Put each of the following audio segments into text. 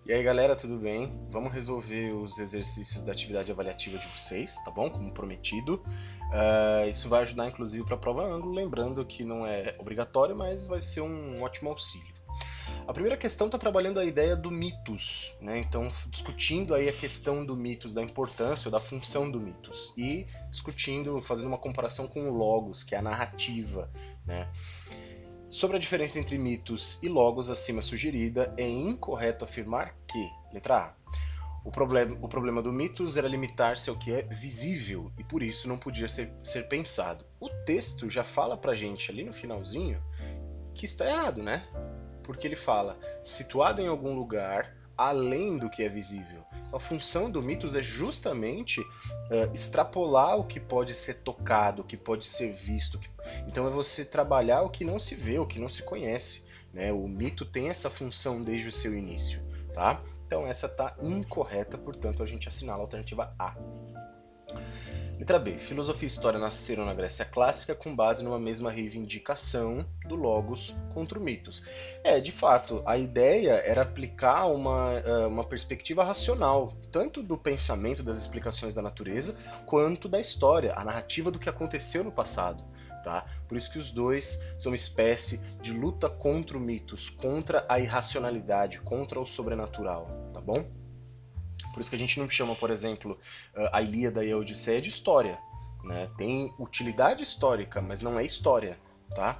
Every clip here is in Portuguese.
E aí galera, tudo bem? Vamos resolver os exercícios da atividade avaliativa de vocês, tá bom? Como prometido. Isso vai ajudar inclusive para a prova ângulo, lembrando que não é obrigatório, mas vai ser um ótimo auxílio. A primeira questão está trabalhando a ideia do mitos, né? Então discutindo aí a questão do mitos, da importância ou da função do mitos e discutindo, fazendo uma comparação com o logos, que é a narrativa, né? Sobre a diferença entre mitos e logos acima sugerida, é incorreto afirmar que, letra A, o problema do mitos era limitar-se ao que é visível e por isso não podia ser pensado. O texto já fala pra gente ali no finalzinho que isso está errado, né? Porque ele fala situado em algum lugar além do que é visível. A função do mitos é justamente extrapolar o que pode ser tocado, o que pode ser visto. Então é você trabalhar o que não se vê, o que não se conhece, né? O mito tem essa função desde o seu início, tá? Então essa está incorreta, portanto a gente assinala a alternativa A. Letra B. Filosofia e história nasceram na Grécia Clássica com base numa mesma reivindicação do logos contra o mitos. De fato, a ideia era aplicar uma perspectiva racional, tanto do pensamento das explicações da natureza, quanto da história, a narrativa do que aconteceu no passado. Tá? Por isso que os dois são uma espécie de luta contra o mitos, contra a irracionalidade, contra o sobrenatural, tá bom? Por isso que a gente não chama, por exemplo, a Ilíada e a Odisseia de história, né? Tem utilidade histórica, mas não é história, tá?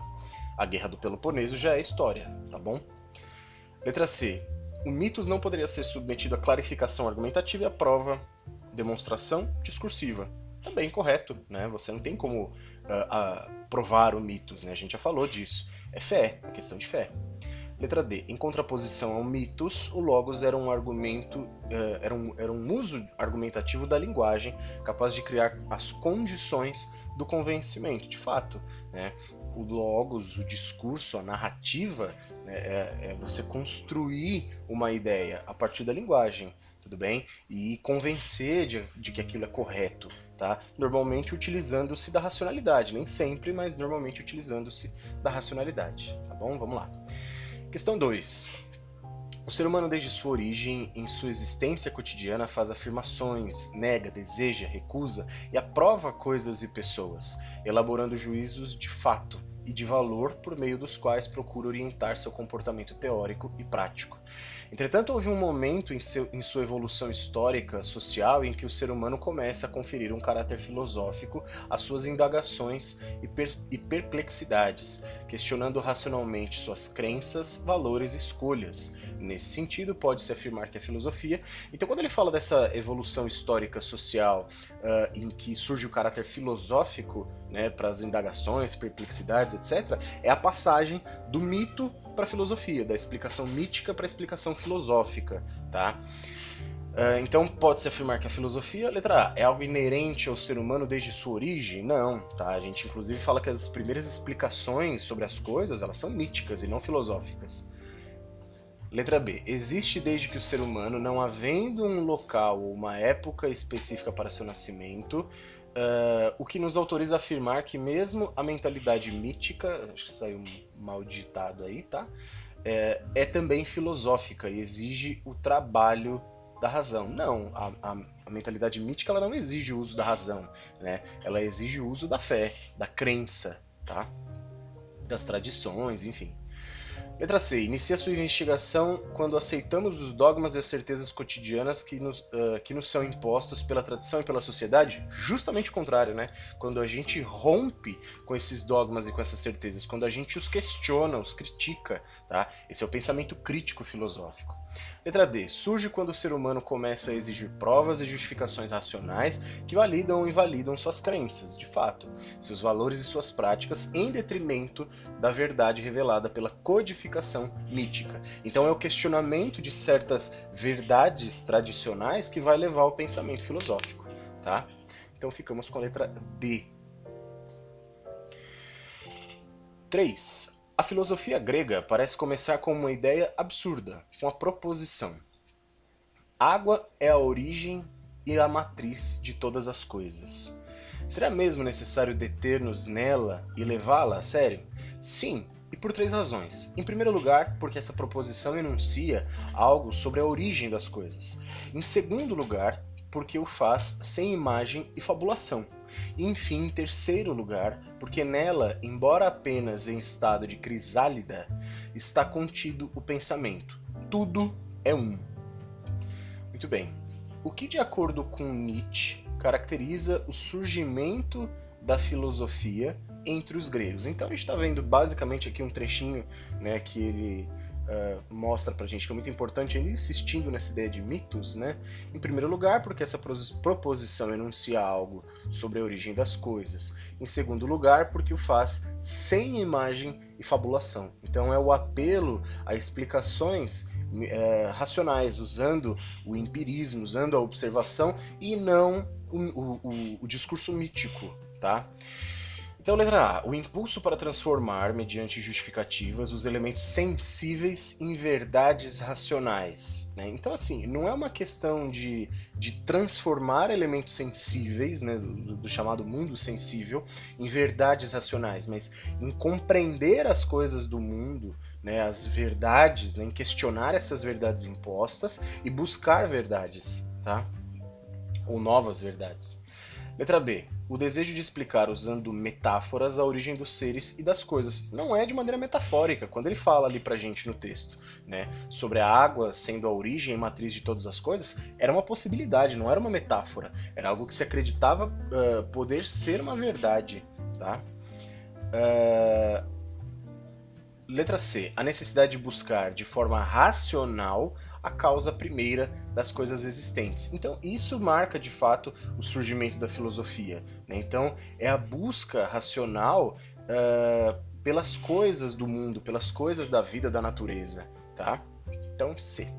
A Guerra do Peloponeso já é história, tá bom? Letra C. O mitos não poderia ser submetido à clarificação argumentativa e à prova, demonstração discursiva. Também correto, né? Você não tem como provar o mitos, né? A gente já falou disso. É fé, é questão de fé. Letra D. Em contraposição ao mitos, o logos era um argumento, era um uso argumentativo da linguagem capaz de criar as condições do convencimento. De fato, né? O logos, o discurso, a narrativa, né, é você construir uma ideia a partir da linguagem, tudo bem? E convencer de que aquilo é correto, tá? Normalmente utilizando-se da racionalidade, nem sempre, mas normalmente utilizando-se da racionalidade, tá bom? Vamos lá. Questão 2. O ser humano desde sua origem, em sua existência cotidiana, faz afirmações, nega, deseja, recusa e aprova coisas e pessoas, elaborando juízos de fato e de valor por meio dos quais procura orientar seu comportamento teórico e prático. Entretanto, houve um momento em sua evolução histórica social em que o ser humano começa a conferir um caráter filosófico às suas indagações e perplexidades, questionando racionalmente suas crenças, valores e escolhas. Nesse sentido, pode-se afirmar que a filosofia... Então, quando ele fala dessa evolução histórica social em que surge o caráter filosófico, né, para as indagações, perplexidades, etc., é a passagem do mito para a filosofia, da explicação mítica para a explicação filosófica, tá? Então pode-se afirmar que a filosofia, letra A, é algo inerente ao ser humano desde sua origem? Não, tá? A gente inclusive fala que as primeiras explicações sobre as coisas, elas são míticas e não filosóficas. Letra B. Existe desde que o ser humano, não havendo um local ou uma época específica para seu nascimento, o que nos autoriza a afirmar que mesmo a mentalidade mítica, acho que saiu mal digitado aí, tá? É também filosófica e exige o trabalho da razão. Não, a mentalidade mítica ela não exige o uso da razão, né? Ela exige o uso da fé, da crença, tá? Das tradições, enfim. Letra C. Inicia sua investigação quando aceitamos os dogmas e as certezas cotidianas que nos são impostos pela tradição e pela sociedade? Justamente o contrário, né? Quando a gente rompe com esses dogmas e com essas certezas, quando a gente os questiona, os critica, tá? Esse é o pensamento crítico filosófico. Letra D. Surge quando o ser humano começa a exigir provas e justificações racionais que validam ou invalidam suas crenças, de fato, seus valores e suas práticas, em detrimento da verdade revelada pela codificação mítica. Então é o questionamento de certas verdades tradicionais que vai levar ao pensamento filosófico, tá? Então ficamos com a letra D. 3. A filosofia grega parece começar com uma ideia absurda, com a proposição: água é a origem e a matriz de todas as coisas. Será mesmo necessário deter-nos nela e levá-la a sério? Sim, E por 3 razões. Em primeiro lugar, porque essa proposição enuncia algo sobre a origem das coisas. Em segundo lugar, porque o faz sem imagem e fabulação. E enfim, em terceiro lugar, porque nela, embora apenas em estado de crisálida, está contido o pensamento. Tudo é um. Muito bem. O que, de acordo com Nietzsche, caracteriza o surgimento da filosofia entre os gregos? Então a gente está vendo basicamente aqui um trechinho, né, que ele mostra pra gente que é muito importante, ele insistindo nessa ideia de mitos, né? Em primeiro lugar, porque essa proposição enuncia algo sobre a origem das coisas. Em segundo lugar, porque o faz sem imagem e fabulação. Então é o apelo a explicações racionais, usando o empirismo, usando a observação e não o discurso mítico, tá? Então, letra A, o impulso para transformar, mediante justificativas, os elementos sensíveis em verdades racionais. Né? Então, assim, não é uma questão de transformar elementos sensíveis, né, do chamado mundo sensível, em verdades racionais, mas em compreender as coisas do mundo, né, as verdades, né, em questionar essas verdades impostas e buscar verdades, tá? Ou novas verdades. Letra B. O desejo de explicar usando metáforas a origem dos seres e das coisas. Não é de maneira metafórica, quando ele fala ali pra gente no texto, né, sobre a água sendo a origem e matriz de todas as coisas, era uma possibilidade, não era uma metáfora. Era algo que se acreditava poder ser uma verdade, tá? Letra C. A necessidade de buscar de forma racional a causa primeira das coisas existentes. Então, isso marca de fato o surgimento da filosofia. Né? Então, é a busca racional pelas coisas do mundo, pelas coisas da vida, da natureza. Tá? Então, C.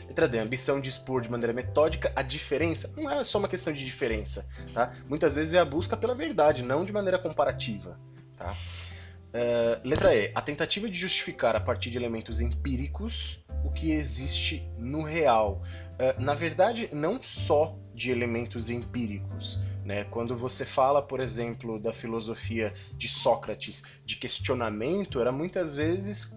Letra D. A ambição de expor de maneira metódica a diferença. Não é só uma questão de diferença. Tá? Muitas vezes é a busca pela verdade, não de maneira comparativa. Tá? Letra E. A tentativa de justificar a partir de elementos empíricos o que existe no real. Na verdade, não só de elementos empíricos. Né? Quando você fala, por exemplo, da filosofia de Sócrates, de questionamento, era muitas vezes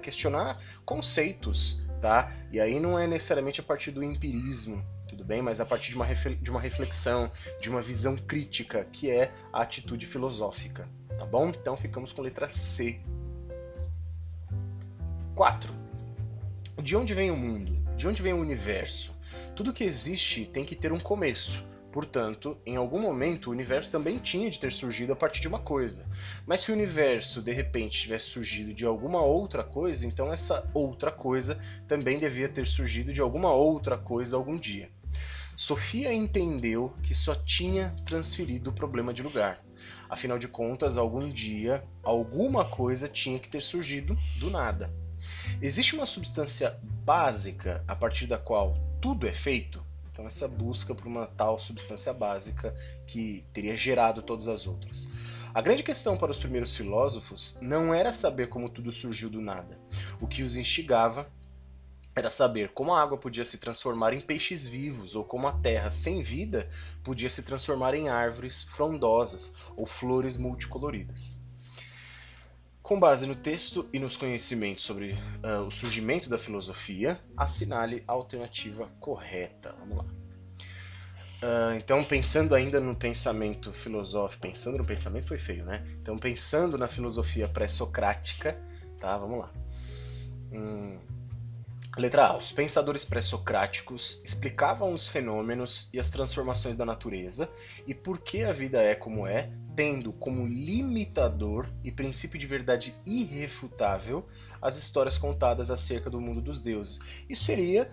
questionar conceitos. Tá? E aí não é necessariamente a partir do empirismo, tudo bem? Mas a partir de uma reflexão, de uma visão crítica, que é a atitude filosófica. Tá bom? Então ficamos com letra C. 4. De onde vem o mundo? De onde vem o universo? Tudo que existe tem que ter um começo. Portanto, em algum momento o universo também tinha de ter surgido a partir de uma coisa. Mas se o universo de repente tivesse surgido de alguma outra coisa, então essa outra coisa também devia ter surgido de alguma outra coisa algum dia. Sofia entendeu que só tinha transferido o problema de lugar. Afinal de contas, algum dia, alguma coisa tinha que ter surgido do nada. Existe uma substância básica a partir da qual tudo é feito? Então essa busca por uma tal substância básica que teria gerado todas as outras. A grande questão para os primeiros filósofos não era saber como tudo surgiu do nada. O que os instigava era saber como a água podia se transformar em peixes vivos, ou como a terra sem vida podia se transformar em árvores frondosas ou flores multicoloridas. Com base no texto e nos conhecimentos sobre o surgimento da filosofia, assinale a alternativa correta. Vamos lá. Então, pensando ainda no pensamento filosófico, pensando no pensamento foi feio, né? Então, pensando na filosofia pré-socrática, tá? Vamos lá. Letra A. Os pensadores pré-socráticos explicavam os fenômenos e as transformações da natureza e por que a vida é como é, tendo como limitador e princípio de verdade irrefutável as histórias contadas acerca do mundo dos deuses. Isso seria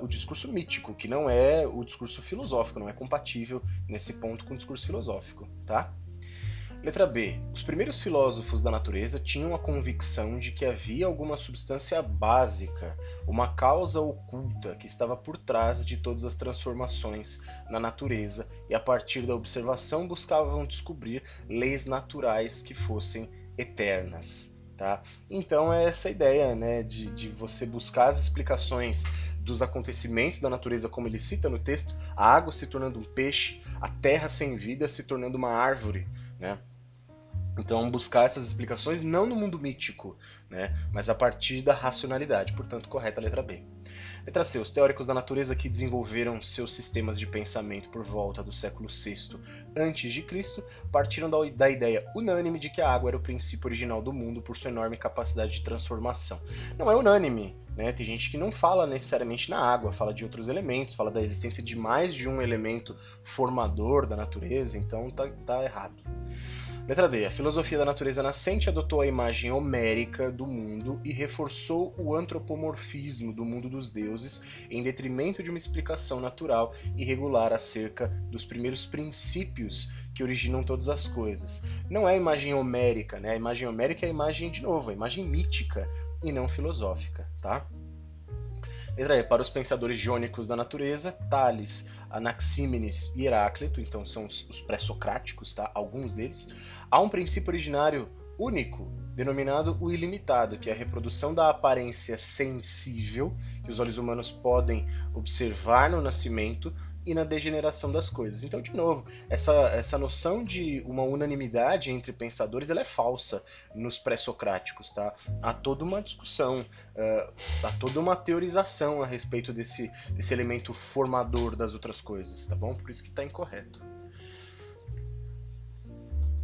o discurso mítico, que não é o discurso filosófico, não é compatível nesse ponto com o discurso filosófico, tá? Letra B. Os primeiros filósofos da natureza tinham a convicção de que havia alguma substância básica, uma causa oculta que estava por trás de todas as transformações na natureza e a partir da observação buscavam descobrir leis naturais que fossem eternas. Tá? Então é essa ideia, né, de você buscar as explicações dos acontecimentos da natureza, como ele cita no texto, a água se tornando um peixe, a terra sem vida se tornando uma árvore, né? Então, buscar essas explicações não no mundo mítico, né, mas a partir da racionalidade. Portanto, correta a letra B. Letra C. Os teóricos da natureza que desenvolveram seus sistemas de pensamento por volta do século VI a.C. partiram da ideia unânime de que a água era o princípio original do mundo por sua enorme capacidade de transformação. Não é unânime, né? Tem gente que não fala necessariamente na água, fala de outros elementos, fala da existência de mais de um elemento formador da natureza, então tá errado. Letra D. A filosofia da natureza nascente adotou a imagem homérica do mundo e reforçou o antropomorfismo do mundo dos deuses em detrimento de uma explicação natural e regular acerca dos primeiros princípios que originam todas as coisas. Não é a imagem homérica, né? A imagem homérica é a imagem, de novo, a imagem mítica e não filosófica, tá? Letra E. Para os pensadores jônicos da natureza, Tales, Anaxímenes e Heráclito, então são os pré-socráticos, tá? Alguns deles, há um princípio originário único, denominado o ilimitado, que é a reprodução da aparência sensível que os olhos humanos podem observar no nascimento e na degeneração das coisas. Então, de novo, essa noção de uma unanimidade entre pensadores ela é falsa nos pré-socráticos, tá? Há toda uma discussão, há toda uma teorização a respeito desse elemento formador das outras coisas, tá bom? Por isso que está incorreto.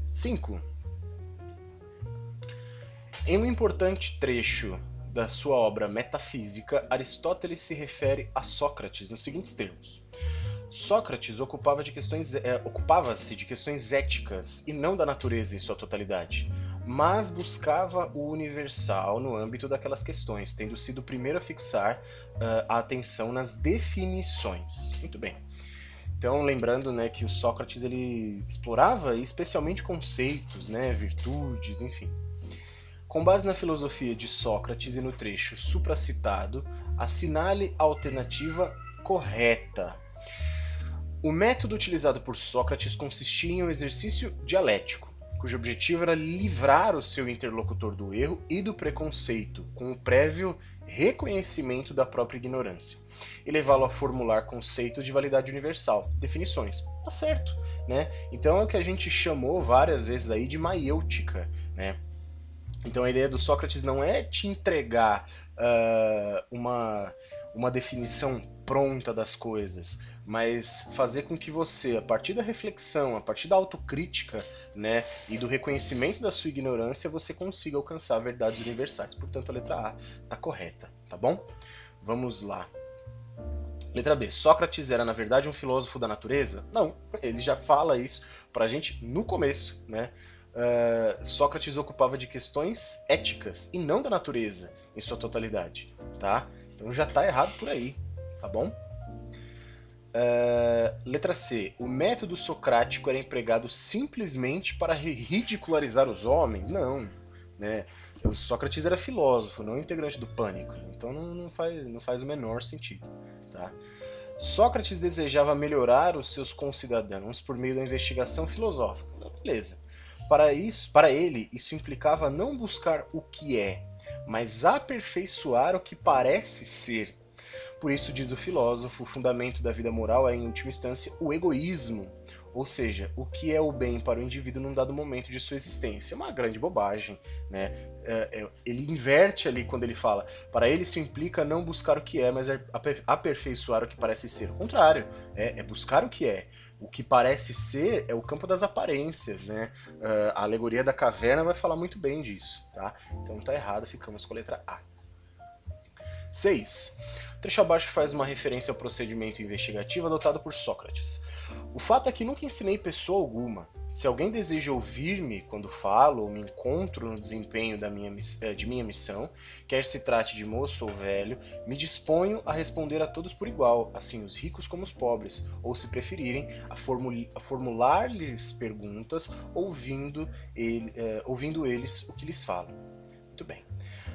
5. Em um importante trecho da sua obra Metafísica, Aristóteles se refere a Sócrates nos seguintes termos. Sócrates ocupava-se de questões éticas e não da natureza em sua totalidade, mas buscava o universal no âmbito daquelas questões, tendo sido o primeiro a fixar a atenção nas definições. Muito bem. Então, lembrando, né, que o Sócrates ele explorava especialmente conceitos, né, virtudes, enfim. Com base na filosofia de Sócrates e no trecho supracitado, assinale a alternativa correta. O método utilizado por Sócrates consistia em um exercício dialético, cujo objetivo era livrar o seu interlocutor do erro e do preconceito, com o prévio reconhecimento da própria ignorância, e levá-lo a formular conceitos de validade universal, definições. Tá certo, né? Então é o que a gente chamou várias vezes aí de maiêutica, né? Então a ideia do Sócrates não é te entregar uma definição pronta das coisas, mas fazer com que você, a partir da reflexão, a partir da autocrítica, né, e do reconhecimento da sua ignorância, você consiga alcançar verdades universais. Portanto, a letra A está correta, tá bom? Vamos lá. Letra B. Sócrates era, na verdade, um filósofo da natureza? Não, ele já fala isso pra gente no começo, né? Sócrates ocupava de questões éticas e não da natureza em sua totalidade, tá? Então já tá errado por aí, tá bom? Letra C. O método socrático era empregado simplesmente para ridicularizar os homens? Não, né? O Sócrates era filósofo, não integrante do Pânico, então não faz o menor sentido, tá? Sócrates desejava melhorar os seus concidadãos por meio da investigação filosófica. Beleza. Para ele, isso implicava não buscar o que é, mas aperfeiçoar o que parece ser. Por isso, diz o filósofo, o fundamento da vida moral é, em última instância, o egoísmo, ou seja, o que é o bem para o indivíduo num dado momento de sua existência. É uma grande bobagem, né? Ele inverte ali quando ele fala, para ele isso implica não buscar o que é, mas aperfeiçoar o que parece ser. O contrário, é buscar o que é. O que parece ser é o campo das aparências, né? A alegoria da caverna vai falar muito bem disso, tá? Então tá errado, ficamos com a letra A. 6. O trecho abaixo faz uma referência ao procedimento investigativo adotado por Sócrates. O fato é que nunca ensinei pessoa alguma. Se alguém deseja ouvir-me quando falo ou me encontro no desempenho de minha missão, quer se trate de moço ou velho, me disponho a responder a todos por igual, assim os ricos como os pobres, ou se preferirem, a formular-lhes perguntas, ouvindo eles o que lhes falo. Muito bem.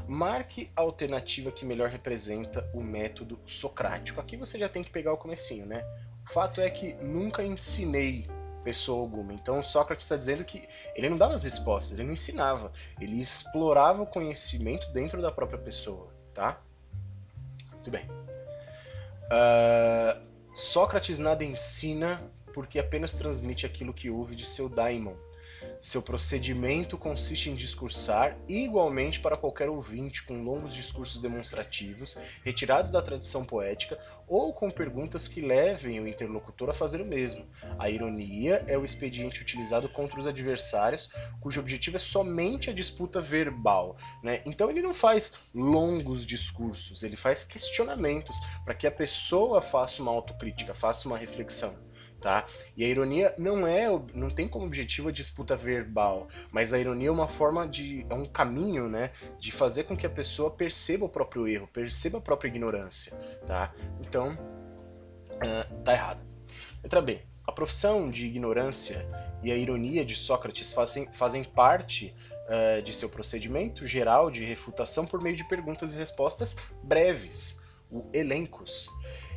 Marque a alternativa que melhor representa o método socrático. Aqui você já tem que pegar o comecinho, né? O fato é que nunca ensinei pessoa alguma. Então Sócrates está dizendo que ele não dava as respostas, ele não ensinava. Ele explorava o conhecimento dentro da própria pessoa, tá? Muito bem. Sócrates nada ensina porque apenas transmite aquilo que ouve de seu daimon. Seu procedimento consiste em discursar igualmente para qualquer ouvinte com longos discursos demonstrativos, retirados da tradição poética, ou com perguntas que levem o interlocutor a fazer o mesmo. A ironia é o expediente utilizado contra os adversários, cujo objetivo é somente a disputa verbal, né? Então ele não faz longos discursos, ele faz questionamentos para que a pessoa faça uma autocrítica, faça uma reflexão. Tá? E a ironia não tem como objetivo a disputa verbal, mas a ironia é uma forma é um caminho, né, de fazer com que a pessoa perceba o próprio erro, perceba a própria ignorância, tá? Então, tá errado. Letra B. A profissão de ignorância e a ironia de Sócrates fazem parte de seu procedimento geral de refutação por meio de perguntas e respostas breves, o elencos,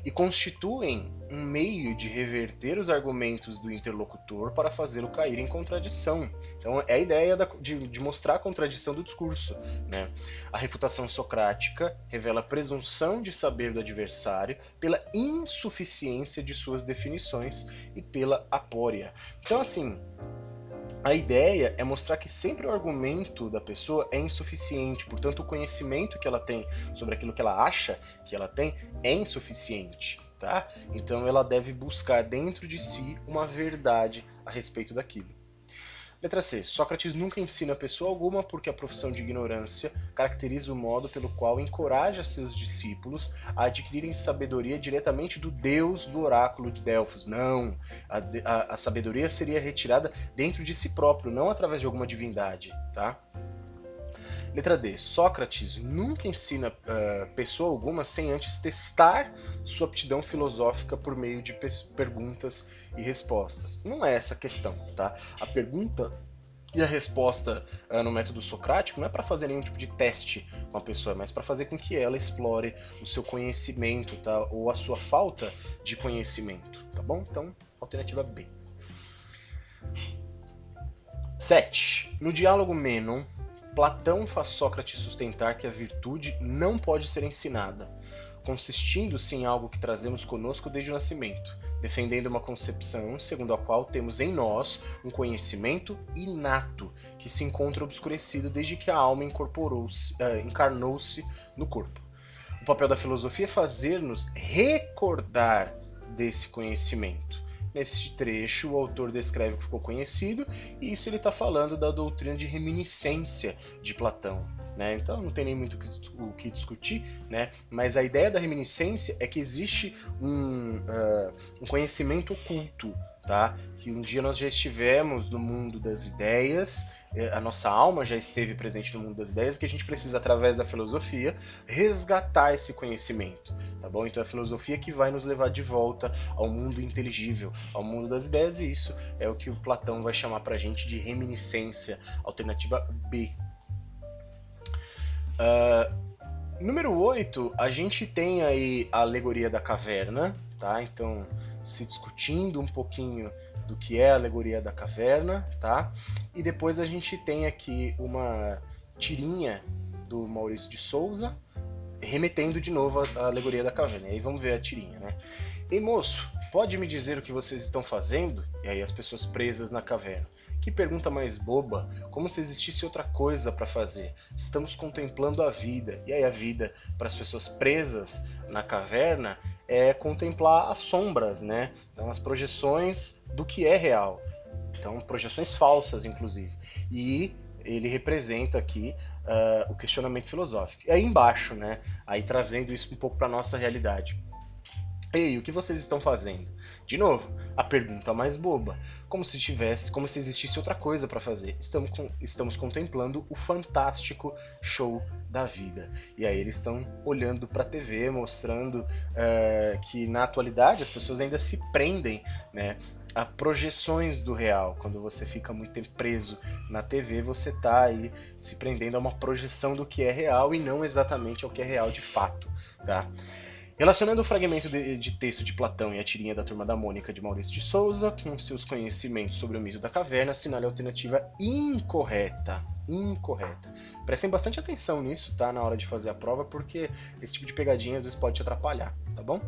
e constituem um meio de reverter os argumentos do interlocutor para fazê-lo cair em contradição. Então é a ideia de mostrar a contradição do discurso, né? A refutação socrática revela a presunção de saber do adversário pela insuficiência de suas definições e pela apória. Então, assim, a ideia é mostrar que sempre o argumento da pessoa é insuficiente, portanto o conhecimento que ela tem sobre aquilo que ela acha que ela tem é insuficiente, tá? Então ela deve buscar dentro de si uma verdade a respeito daquilo. Letra C. Sócrates nunca ensina pessoa alguma porque a profissão de ignorância caracteriza o modo pelo qual encoraja seus discípulos a adquirirem sabedoria diretamente do Deus do oráculo de Delfos. Não, a sabedoria seria retirada dentro de si próprio, não através de alguma divindade, tá? Letra D. Sócrates nunca ensina pessoa alguma sem antes testar sua aptidão filosófica por meio de perguntas e respostas. Não é essa a questão, tá? A pergunta e a resposta no método socrático não é para fazer nenhum tipo de teste com a pessoa, mas para fazer com que ela explore o seu conhecimento, tá? Ou a sua falta de conhecimento, tá bom? Então, alternativa B. 7. No diálogo Mênon, Platão faz Sócrates sustentar que a virtude não pode ser ensinada, consistindo-se em algo que trazemos conosco desde o nascimento, defendendo uma concepção segundo a qual temos em nós um conhecimento inato que se encontra obscurecido desde que a alma encarnou-se no corpo. O papel da filosofia é fazer-nos recordar desse conhecimento. Nesse trecho, o autor descreve o que ficou conhecido, e isso ele está falando da doutrina de reminiscência de Platão, né? Então não tem nem muito o que discutir, né? Mas a ideia da reminiscência é que existe um conhecimento oculto, tá? Que um dia nós já estivemos no mundo das ideias, a nossa alma já esteve presente no mundo das ideias, que a gente precisa, através da filosofia, resgatar esse conhecimento, tá bom? Então é a filosofia que vai nos levar de volta ao mundo inteligível, ao mundo das ideias, e isso é o que o Platão vai chamar pra gente de reminiscência, alternativa B. Número 8, a gente tem aí a alegoria da caverna, tá? Então, se discutindo um pouquinho do que é a alegoria da caverna, tá? E depois a gente tem aqui uma tirinha do Maurício de Souza, remetendo de novo à alegoria da caverna. E aí vamos ver a tirinha, né? Ei, moço, pode me dizer o que vocês estão fazendo? E aí as pessoas presas na caverna. Que pergunta mais boba, como se existisse outra coisa para fazer. Estamos contemplando a vida. E aí a vida, para as pessoas presas na caverna, é contemplar as sombras, né? Então, as projeções do que é real. Então, projeções falsas, inclusive. E ele representa aqui o questionamento filosófico. E aí embaixo, né? Aí trazendo isso um pouco para nossa realidade. Ei, o que vocês estão fazendo? De novo, a pergunta mais boba. Como se existisse outra coisa para fazer. Estamos contemplando o fantástico show da vida. E aí eles estão olhando para a TV, mostrando que na atualidade as pessoas ainda se prendem, né, a projeções do real. Quando você fica muito tempo preso na TV, você está aí se prendendo a uma projeção do que é real e não exatamente ao que é real de fato, tá? Relacionando o fragmento de texto de Platão e a tirinha da Turma da Mônica de Maurício de Souza com seus conhecimentos sobre o mito da caverna, assinale a alternativa incorreta. Incorreta. Prestem bastante atenção nisso, tá? Na hora de fazer a prova, porque esse tipo de pegadinha às vezes pode te atrapalhar, tá bom?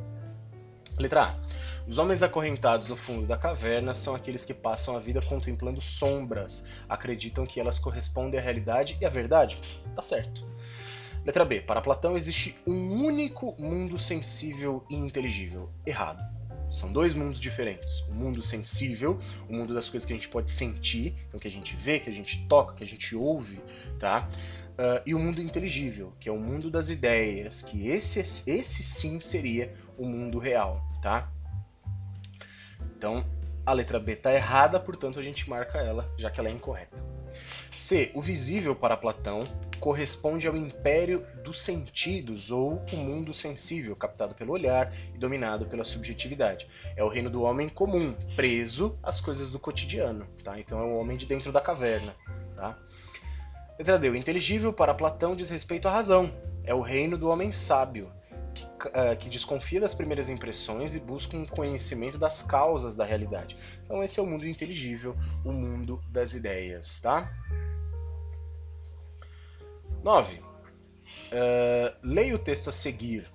Letra A. Os homens acorrentados no fundo da caverna são aqueles que passam a vida contemplando sombras, acreditam que elas correspondem à realidade e à verdade. Tá certo. Letra B. Para Platão existe um único mundo sensível e inteligível. Errado. São dois mundos diferentes. O mundo sensível, o mundo das coisas que a gente pode sentir, então que a gente vê, que a gente toca, que a gente ouve, tá? E o mundo inteligível, que é o mundo das ideias, que esse sim seria o mundo real, tá? Então, a letra B está errada, portanto a gente marca ela, já que ela é incorreta. C. O visível para Platão corresponde ao império dos sentidos, ou o mundo sensível, captado pelo olhar e dominado pela subjetividade. É o reino do homem comum, preso às coisas do cotidiano, tá? Então é o homem de dentro da caverna, tá? Letra D. O inteligível para Platão diz respeito à razão. É o reino do homem sábio, que desconfia das primeiras impressões e busca um conhecimento das causas da realidade. Então esse é o mundo inteligível, o mundo das ideias, tá? 9. Leia o texto a seguir.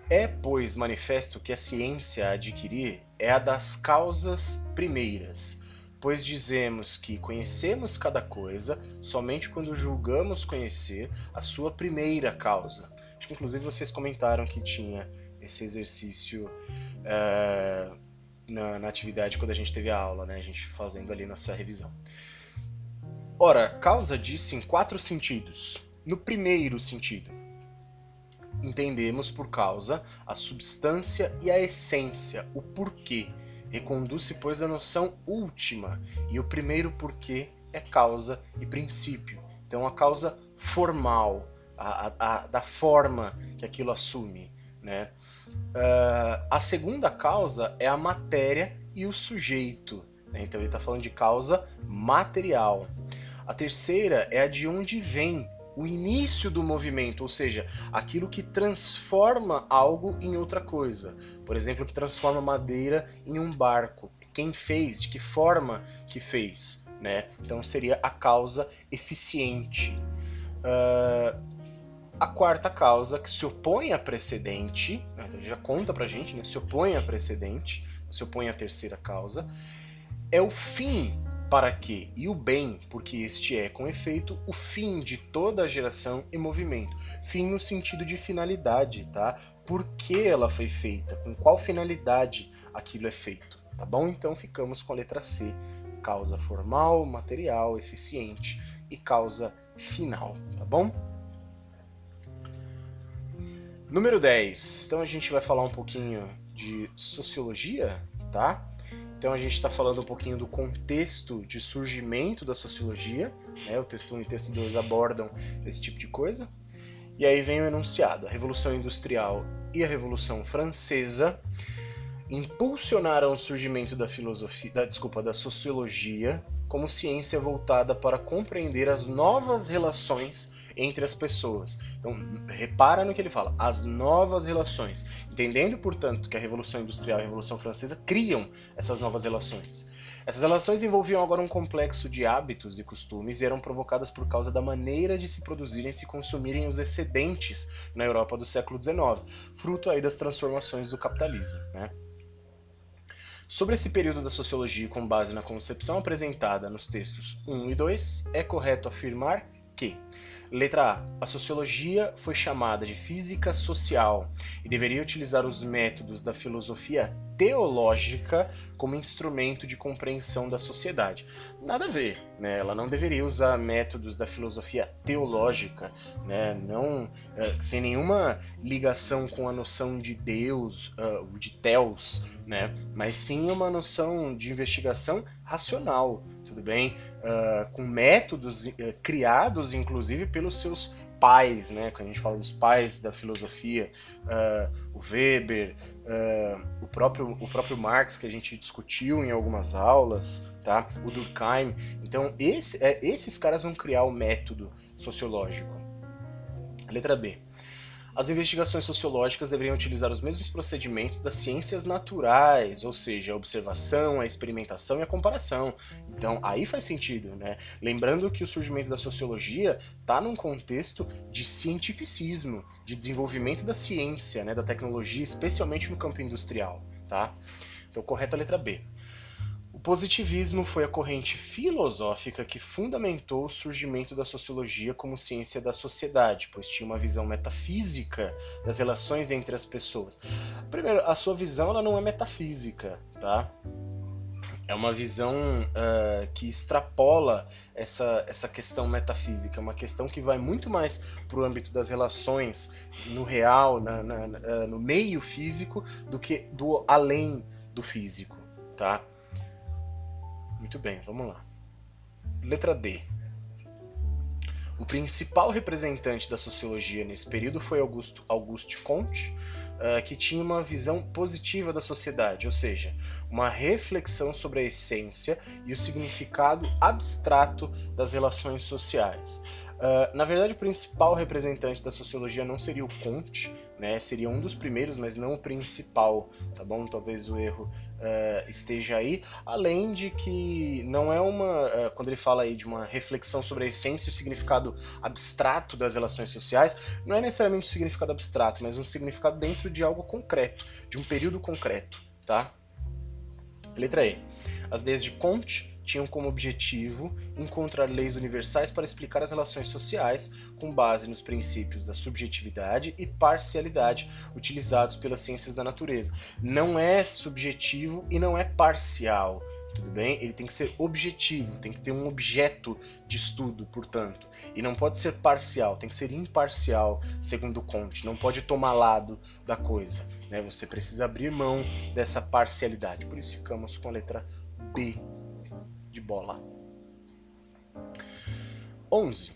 É, pois, manifesto que a ciência a adquirir é a das causas primeiras, pois dizemos que conhecemos cada coisa somente quando julgamos conhecer a sua primeira causa. Acho que inclusive vocês comentaram que tinha esse exercício na atividade quando a gente teve a aula, né? A gente fazendo ali nossa revisão. Ora, causa diz-se em 4 sentidos. No primeiro sentido, entendemos por causa a substância e a essência, o porquê. Reconduz-se, pois, a noção última, e o primeiro porquê é causa e princípio. Então, a causa formal, da forma que aquilo assume, né? A segunda causa é a matéria e o sujeito, né? Então, ele está falando de causa material. A terceira é a de onde vem o início do movimento, ou seja, aquilo que transforma algo em outra coisa. Por exemplo, que transforma madeira em um barco. Quem fez, de que forma que fez, né? Então seria a causa eficiente. A quarta causa, que se opõe à precedente, né? Então já conta pra gente, né? Se opõe à precedente, se opõe à terceira causa, é o fim para que, e o bem, porque este é, com efeito, o fim de toda a geração e movimento. Fim no sentido de finalidade, tá? Por que ela foi feita? Com qual finalidade aquilo é feito? Tá bom? Então ficamos com a letra C. Causa formal, material, eficiente e causa final, tá bom? Número 10. Então a gente vai falar um pouquinho de sociologia, tá? Então a gente está falando um pouquinho do contexto de surgimento da sociologia, né? O texto 1 e o texto 2 abordam esse tipo de coisa. E aí vem o enunciado. A Revolução Industrial e a Revolução Francesa impulsionaram o surgimento da sociologia como ciência voltada para compreender as novas relações entre as pessoas. Então, repara no que ele fala, as novas relações. Entendendo, portanto, que a Revolução Industrial e a Revolução Francesa criam essas novas relações. Essas relações envolviam agora um complexo de hábitos e costumes e eram provocadas por causa da maneira de se produzirem e se consumirem os excedentes na Europa do século XIX, fruto aí das transformações do capitalismo, né? Sobre esse período da sociologia com base na concepção apresentada nos textos 1 e 2, é correto afirmar que: letra A. A sociologia foi chamada de física social e deveria utilizar os métodos da filosofia teológica como instrumento de compreensão da sociedade. Nada a ver, né? Ela não deveria usar métodos da filosofia teológica, né? Não, sem nenhuma ligação com a noção de Deus, de Theos, né? Mas sim uma noção de investigação racional, tudo bem? Com métodos criados, inclusive, pelos seus pais, né? Quando a gente fala dos pais da filosofia, o Weber, o próprio Marx, que a gente discutiu em algumas aulas, tá? O Durkheim. Então, esses caras vão criar o método sociológico. Letra B. As investigações sociológicas deveriam utilizar os mesmos procedimentos das ciências naturais, ou seja, a observação, a experimentação e a comparação. Então, aí faz sentido, né? Lembrando que o surgimento da sociologia está num contexto de cientificismo, de desenvolvimento da ciência, né, da tecnologia, especialmente no campo industrial, tá? Então, correta a letra B. O positivismo foi a corrente filosófica que fundamentou o surgimento da sociologia como ciência da sociedade, pois tinha uma visão metafísica das relações entre as pessoas. Primeiro, a sua visão ela não é metafísica, tá? É uma visão que extrapola essa questão metafísica, é uma questão que vai muito mais para o âmbito das relações no real, no meio físico, do que do além do físico, tá? Muito bem, vamos lá. Letra D. O principal representante da sociologia nesse período foi Auguste Comte, que tinha uma visão positiva da sociedade, ou seja, uma reflexão sobre a essência e o significado abstrato das relações sociais. Na verdade, o principal representante da sociologia não seria o Comte, né? Seria um dos primeiros, mas não o principal, tá bom? Talvez o erro esteja aí, além de que não é quando ele fala aí de uma reflexão sobre a essência e o significado abstrato das relações sociais, não é necessariamente um significado abstrato, mas um significado dentro de algo concreto, de um período concreto, tá? Letra E. As ideias de Comte tinham como objetivo encontrar leis universais para explicar as relações sociais com base nos princípios da subjetividade e parcialidade utilizados pelas ciências da natureza. Não é subjetivo e não é parcial, tudo bem? Ele tem que ser objetivo, tem que ter um objeto de estudo, portanto. E não pode ser parcial, tem que ser imparcial, segundo Comte. Não pode tomar lado da coisa, né? Você precisa abrir mão dessa parcialidade. Por isso ficamos com a letra B de bola. 11.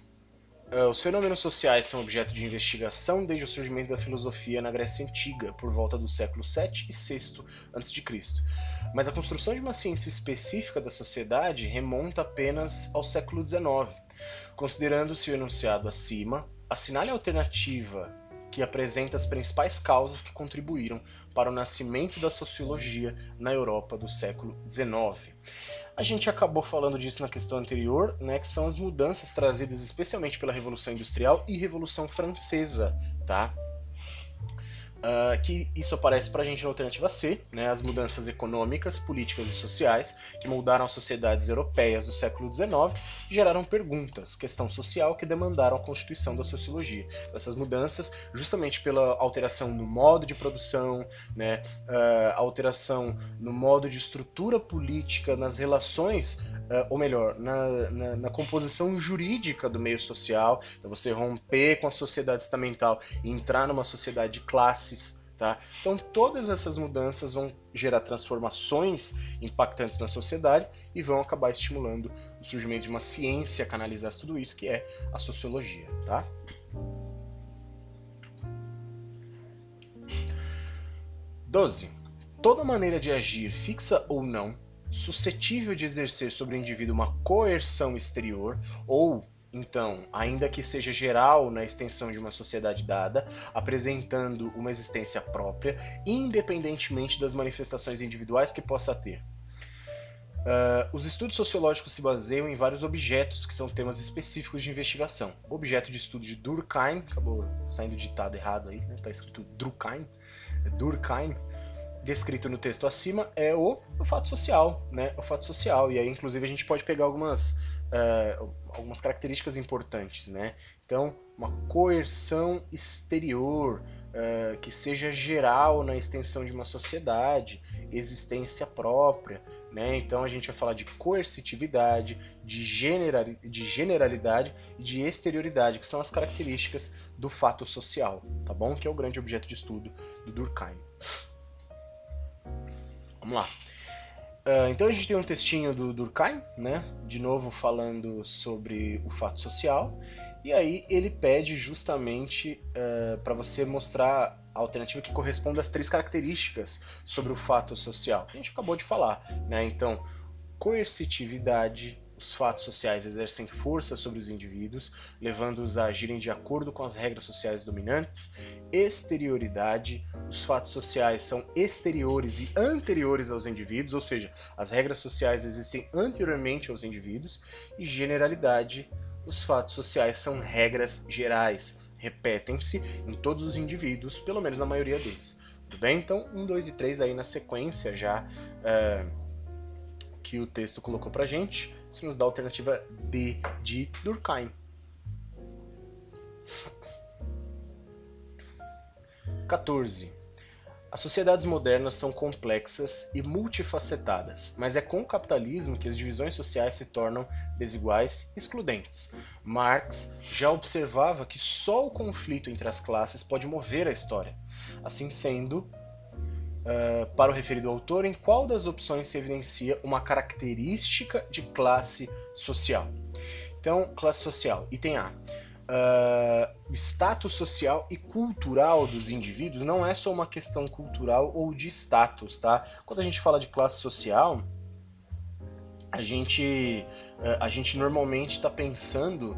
Os fenômenos sociais são objeto de investigação desde o surgimento da filosofia na Grécia Antiga, por volta do século 7 e 6 a.C. Mas a construção de uma ciência específica da sociedade remonta apenas ao século XIX. Considerando-se o enunciado acima, assinale a alternativa que apresenta as principais causas que contribuíram para o nascimento da sociologia na Europa do século XIX. A gente acabou falando disso na questão anterior, né, que são as mudanças trazidas especialmente pela Revolução Industrial e Revolução Francesa, tá? Que isso aparece pra gente na alternativa C, né, as mudanças econômicas, políticas e sociais que moldaram as sociedades europeias do século XIX e geraram perguntas, questão social, que demandaram a constituição da sociologia. Essas mudanças, justamente pela alteração no modo de produção, né, alteração no modo de estrutura política, nas relações, ou melhor, na composição jurídica do meio social, então você romper com a sociedade estamental e entrar numa sociedade de classes. Tá? Então todas essas mudanças vão gerar transformações impactantes na sociedade e vão acabar estimulando o surgimento de uma ciência que analisasse tudo isso, que é a sociologia. Tá? Doze. Toda maneira de agir, fixa ou não, suscetível de exercer sobre o indivíduo uma coerção exterior ou então, ainda que seja geral na extensão de uma sociedade dada, apresentando uma existência própria, independentemente das manifestações individuais que possa ter. Os estudos sociológicos se baseiam em vários objetos que são temas específicos de investigação. O objeto de estudo de Durkheim, acabou saindo ditado errado aí, né? Tá escrito Durkheim, descrito no texto acima, é o fato social, né? O fato social. E aí, inclusive, a gente pode pegar algumas características importantes, né? Então, uma coerção exterior que seja geral na extensão de uma sociedade, existência própria, né? Então a gente vai falar de coercitividade, de generalidade e de exterioridade, que são as características do fato social, tá bom? Que é o grande objeto de estudo do Durkheim. Vamos lá. Então a gente tem um textinho do Durkheim, né? De novo falando sobre o fato social, e aí ele pede justamente para você mostrar a alternativa que corresponde às 3 características sobre o fato social, que a gente acabou de falar, né? Então, coercitividade, o os fatos sociais exercem força sobre os indivíduos, levando-os a agirem de acordo com as regras sociais dominantes. Exterioridade, os fatos sociais são exteriores e anteriores aos indivíduos, ou seja, as regras sociais existem anteriormente aos indivíduos. E generalidade, os fatos sociais são regras gerais, repetem-se em todos os indivíduos, pelo menos na maioria deles. Tudo bem? Então, 1, 2 e 3 aí na sequência já que o texto colocou pra gente. Isso nos dá a alternativa D de Durkheim. 14. As sociedades modernas são complexas e multifacetadas, mas é com o capitalismo que as divisões sociais se tornam desiguais e excludentes. Marx já observava que só o conflito entre as classes pode mover a história. Assim sendo, para o referido autor, em qual das opções se evidencia uma característica de classe social? Então, classe social, item A. O status social e cultural dos indivíduos não é só uma questão cultural ou de status, tá? Quando a gente fala de classe social, a gente normalmente está pensando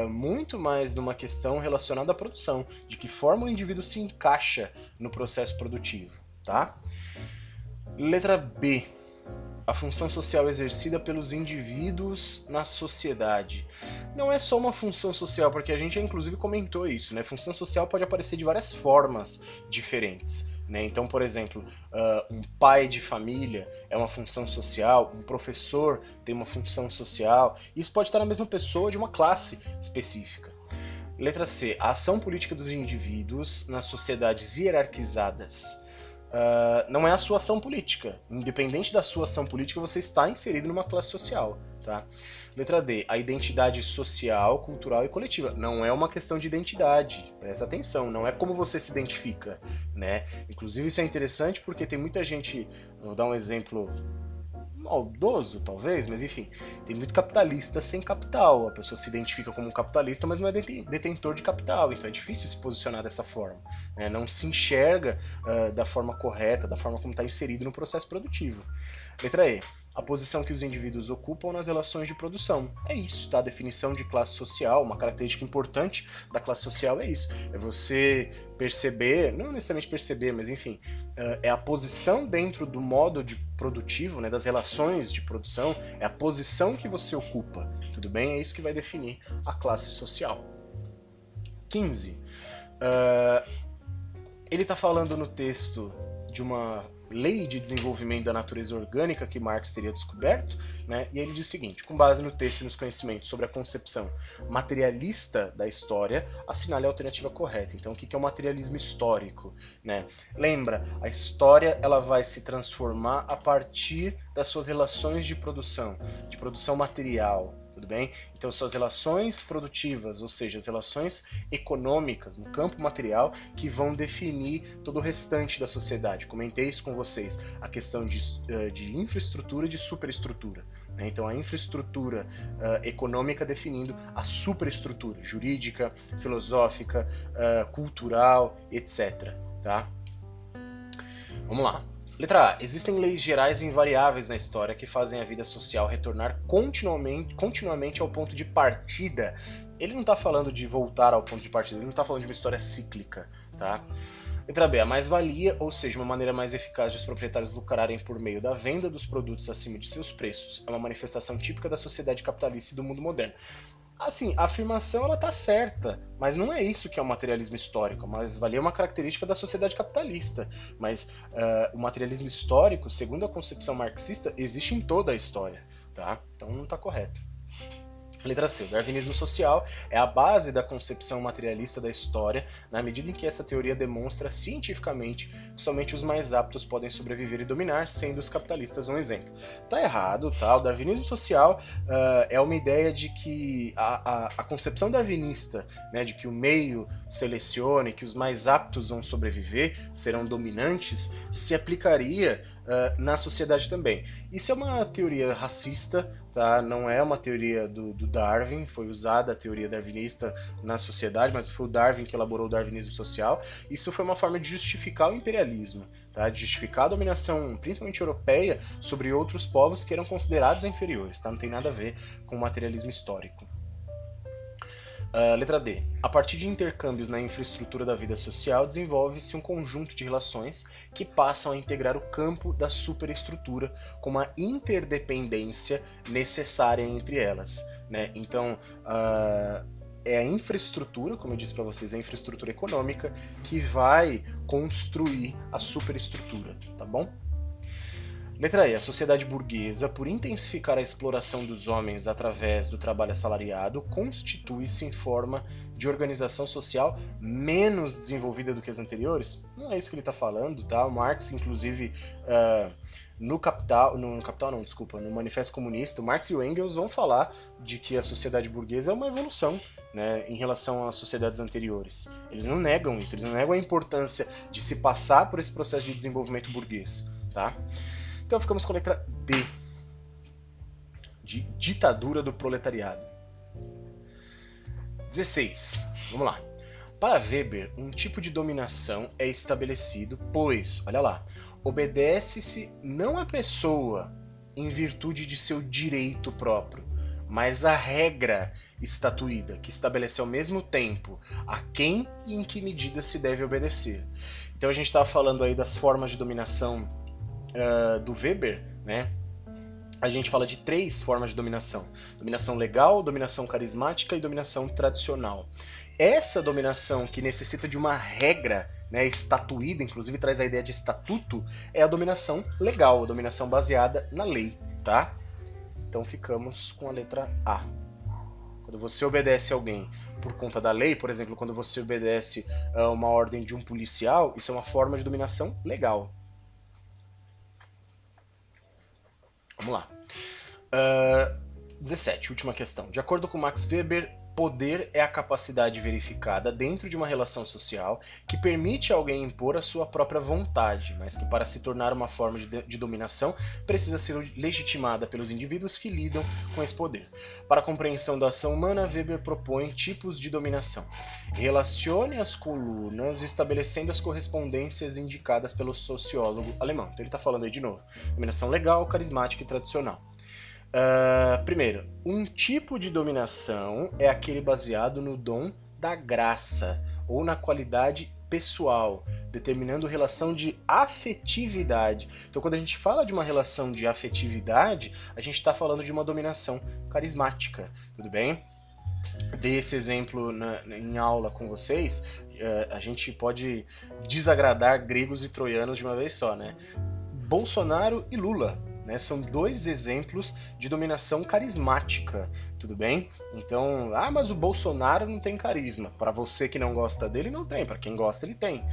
muito mais numa questão relacionada à produção, de que forma o indivíduo se encaixa no processo produtivo, tá? Letra B. A função social exercida pelos indivíduos na sociedade. Não é só uma função social, porque a gente inclusive comentou isso, né? Função social pode aparecer de várias formas diferentes, né? Então, por exemplo, um pai de família é uma função social, um professor tem uma função social, isso pode estar na mesma pessoa de uma classe específica. Letra C. A ação política dos indivíduos nas sociedades hierarquizadas. Não é a sua ação política. Independente da sua ação política, você está inserido numa classe social, tá? Letra D. A identidade social, cultural e coletiva. Não é uma questão de identidade. Presta atenção, não é como você se identifica, né? Inclusive isso é interessante porque tem muita gente, vou dar um exemplo maldoso, talvez, mas enfim, tem muito capitalista sem capital. A pessoa se identifica como um capitalista, mas não é detentor de capital, então é difícil se posicionar dessa forma, né? Não se enxerga da forma correta, da forma como está inserido no processo produtivo. Letra E. A posição que os indivíduos ocupam nas relações de produção. É isso, tá? A definição de classe social, uma característica importante da classe social é isso. É você perceber, não necessariamente perceber, mas enfim, é a posição dentro do modo de produtivo, né, das relações de produção, é a posição que você ocupa, tudo bem? É isso que vai definir a classe social. 15. Ele está falando no texto de uma lei de desenvolvimento da natureza orgânica que Marx teria descoberto, né? E ele diz o seguinte: com base no texto e nos conhecimentos sobre a concepção materialista da história, assinale a alternativa correta. Então, o que é o materialismo histórico, né? Lembra, a história ela vai se transformar a partir das suas relações de produção material. Tudo bem? Então, suas relações produtivas, ou seja, as relações econômicas no campo material, que vão definir todo o restante da sociedade. Comentei isso com vocês, a questão de infraestrutura e de superestrutura, né? Então, a infraestrutura econômica definindo a superestrutura jurídica, filosófica, cultural, etc. Tá? Vamos lá. Letra A. Existem leis gerais e invariáveis na história que fazem a vida social retornar continuamente ao ponto de partida. Ele não está falando de voltar ao ponto de partida, ele não está falando de uma história cíclica, tá? Letra B. A mais-valia, ou seja, uma maneira mais eficaz de os proprietários lucrarem por meio da venda dos produtos acima de seus preços, é uma manifestação típica da sociedade capitalista e do mundo moderno. Assim, a afirmação ela tá certa, mas não é isso que é o materialismo histórico. A mais-valia é uma característica da sociedade capitalista, mas o materialismo histórico, segundo a concepção marxista, existe em toda a história, tá? Então não está correto. Letra C. O darwinismo social é a base da concepção materialista da história, na medida em que essa teoria demonstra cientificamente que somente os mais aptos podem sobreviver e dominar, sendo os capitalistas um exemplo. Tá errado, tá? O darwinismo social é uma ideia de que a concepção darwinista, né, de que o meio selecione, que os mais aptos vão sobreviver, serão dominantes, se aplicaria na sociedade também. Isso é uma teoria racista, tá? Não é uma teoria do Darwin, foi usada a teoria darwinista na sociedade, mas foi o Darwin que elaborou o darwinismo social. Isso foi uma forma de justificar o imperialismo, tá? De justificar a dominação, principalmente europeia, sobre outros povos que eram considerados inferiores, tá? Não tem nada a ver com o materialismo histórico. Letra D. A partir de intercâmbios na infraestrutura da vida social, desenvolve-se um conjunto de relações que passam a integrar o campo da superestrutura com uma interdependência necessária entre elas, né? Então, é a infraestrutura, como eu disse para vocês, a infraestrutura econômica que vai construir a superestrutura, tá bom? Letra E. A sociedade burguesa, por intensificar a exploração dos homens através do trabalho assalariado, constitui-se em forma de organização social menos desenvolvida do que as anteriores? Não é isso que ele está falando, tá? O Marx, inclusive, no Manifesto Comunista, o Marx e o Engels vão falar de que a sociedade burguesa é uma evolução, né, em relação às sociedades anteriores. Eles não negam isso, eles não negam a importância de se passar por esse processo de desenvolvimento burguês, tá? Então ficamos com a letra D, de ditadura do proletariado. 16. Vamos lá. Para Weber, um tipo de dominação é estabelecido, pois, olha lá, obedece-se não à pessoa em virtude de seu direito próprio, mas à regra estatuída, que estabelece ao mesmo tempo a quem e em que medida se deve obedecer. Então a gente estava falando aí das formas de dominação do Weber, né? A gente fala de 3 formas de dominação: dominação legal, dominação carismática e dominação tradicional. Essa dominação que necessita de uma regra, né, estatuída, inclusive traz a ideia de estatuto, é a dominação legal, a dominação baseada na lei, tá? Então ficamos com a letra A. Quando você obedece a alguém por conta da lei, por exemplo, quando você obedece a uma ordem de um policial, isso é uma forma de dominação legal. Vamos lá. 17, última questão. De acordo com Max Weber, poder é a capacidade verificada dentro de uma relação social que permite a alguém impor a sua própria vontade, mas que para se tornar uma forma de dominação precisa ser legitimada pelos indivíduos que lidam com esse poder. Para a compreensão da ação humana, Weber propõe tipos de dominação. Relacione as colunas estabelecendo as correspondências indicadas pelo sociólogo alemão. Então ele está falando aí de novo. Dominação legal, carismática e tradicional. Primeiro, um tipo de dominação é aquele baseado no dom da graça ou na qualidade pessoal, determinando relação de afetividade. Então, quando a gente fala de uma relação de afetividade, a gente está falando de uma dominação carismática, tudo bem? Dei esse exemplo em aula com vocês. A gente pode desagradar gregos e troianos de uma vez só, né? Bolsonaro e Lula, né, são 2 exemplos de dominação carismática, tudo bem? Então, mas o Bolsonaro não tem carisma. Para você que não gosta dele, não tem. Para quem gosta, ele tem.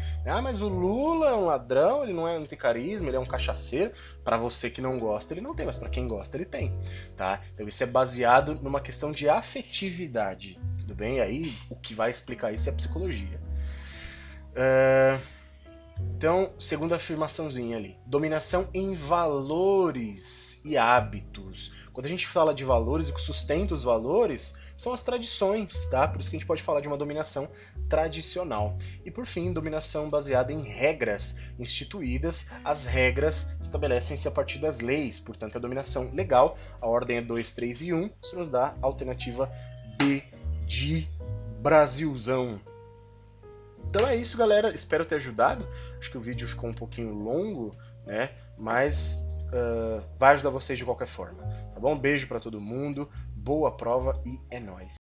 Mas o Lula é um ladrão, ele não tem carisma, ele é um cachaceiro. Para você que não gosta, ele não tem, mas para quem gosta, ele tem, tá? Então isso é baseado numa questão de afetividade, tudo bem? E aí o que vai explicar isso é a psicologia. Então, segunda afirmaçãozinha ali, dominação em valores e hábitos. Quando a gente fala de valores, o que sustenta os valores são as tradições, tá? Por isso que a gente pode falar de uma dominação tradicional. E por fim, dominação baseada em regras instituídas. As regras estabelecem-se a partir das leis, portanto, a dominação legal, a ordem é 2, 3 e 1, isso nos dá a alternativa B de Brasilzão. Então é isso, galera. Espero ter ajudado. Acho que o vídeo ficou um pouquinho longo, né? Mas vai ajudar vocês de qualquer forma. Tá bom? Beijo pra todo mundo. Boa prova e é nóis.